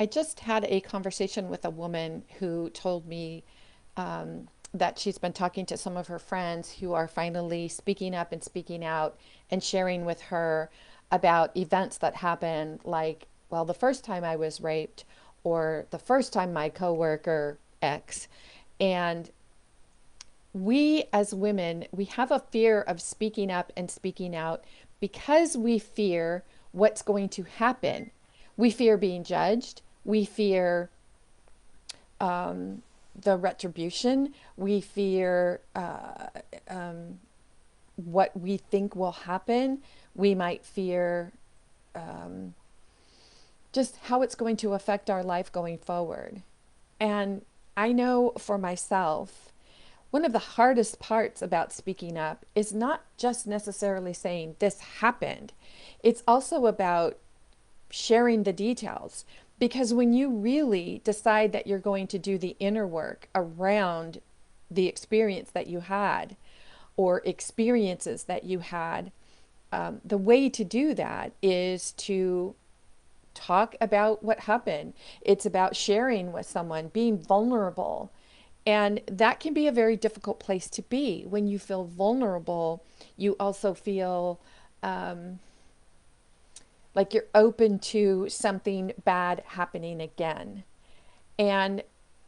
I just had a conversation with a woman who told me that she's been talking to some of her friends who are finally speaking up and speaking out and sharing with her about events that happened, like, well, the first time I was raped, or the first time my coworker X. And we as women, we have a fear of speaking up and speaking out because we fear what's going to happen. We fear being judged. We fear the retribution. We fear what we think will happen. We might fear just how it's going to affect our life going forward. And I know for myself, one of the hardest parts about speaking up is not just necessarily saying this happened, it's also about sharing the details. Because when you really decide that you're going to do the inner work around the experience that you had or experiences that you had, the way to do that is to talk about what happened. It's about sharing with someone, being vulnerable. And that can be a very difficult place to be. When you feel vulnerable, you also feel like you're open to something bad happening again. And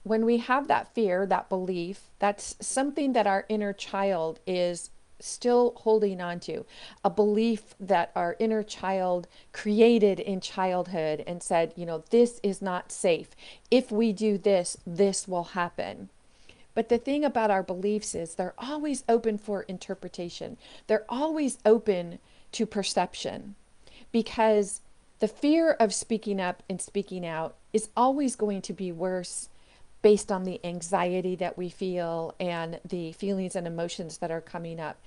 when we have that fear, that belief, that's something that our inner child is still holding on to. A belief that our inner child created in childhood and said, this is not safe. If we do this, this will happen. But the thing about our beliefs is they're always open for interpretation. They're always open to perception, because the fear of speaking up and speaking out is always going to be worse based on the anxiety that we feel and the feelings and emotions that are coming up.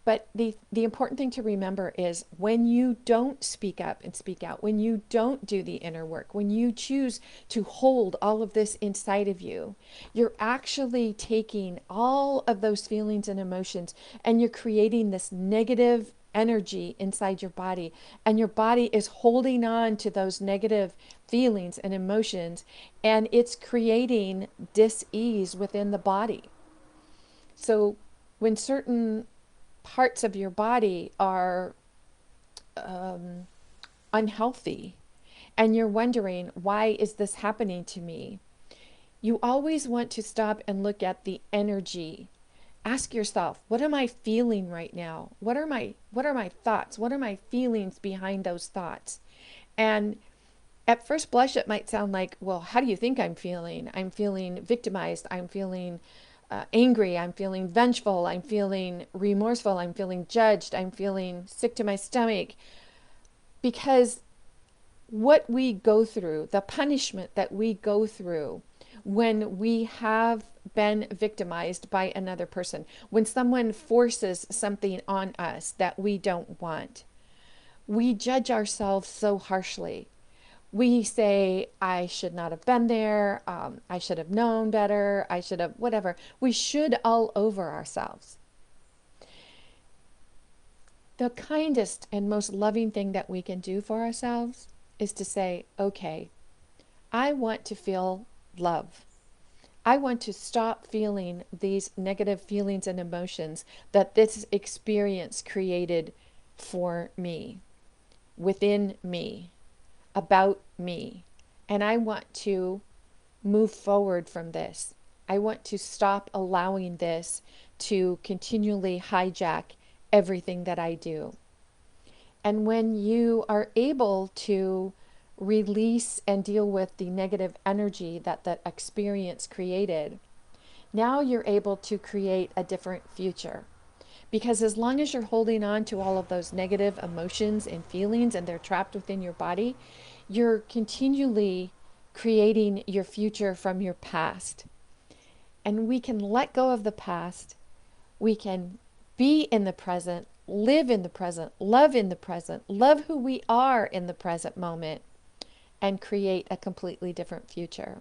But the important thing to remember is when you don't speak up and speak out, when you don't do the inner work, when you choose to hold all of this inside of you, you're actually taking all of those feelings and emotions and you're creating this negative energy inside your body. And your body is holding on to those negative feelings and emotions, and it's creating dis-ease within the body. So when certain parts of your body are unhealthy and you're wondering, why is this happening to me? You always want to stop and look at the energy. Ask yourself, what am I feeling right now? What are my thoughts? What are my feelings behind those thoughts? And at first blush, it might sound like, well, how do you think I'm feeling? I'm feeling victimized. I'm feeling angry. I'm feeling vengeful. I'm feeling remorseful. I'm feeling judged. I'm feeling sick to my stomach. Because what we go through, the punishment that we go through when we have been victimized by another person, when someone forces something on us that we don't want, we judge ourselves so harshly. We say, I should not have been there. I should have known better. I should have whatever. We should all over ourselves. The kindest and most loving thing that we can do for ourselves is to say, okay, I want to feel love. I want to stop feeling these negative feelings and emotions that this experience created for me, within me, about me. And I want to move forward from this. I want to stop allowing this to continually hijack everything that I do. And when you are able to release and deal with the negative energy that that experience created, now you're able to create a different future. Because as long as you're holding on to all of those negative emotions and feelings and they're trapped within your body, you're continually creating your future from your past. And we can let go of the past. We can be in the present, live in the present, love who we are in the present moment, and create a completely different future.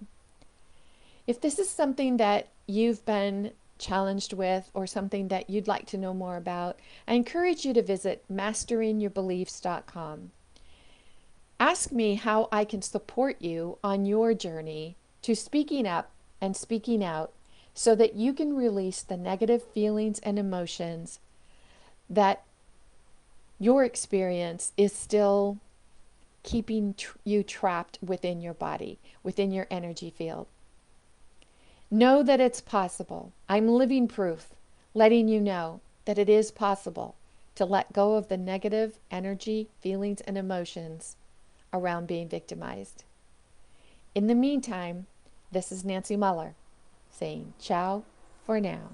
If this is something that you've been challenged with or something that you'd like to know more about, I encourage you to visit masteringyourbeliefs.com. Ask me how I can support you on your journey to speaking up and speaking out so that you can release the negative feelings and emotions that your experience is still keeping you trapped within your body, within your energy field. Know that it's possible. I'm living proof, letting you know that it is possible to let go of the negative energy, feelings, and emotions around being victimized. In the meantime, this is Nancy Muller saying ciao for now.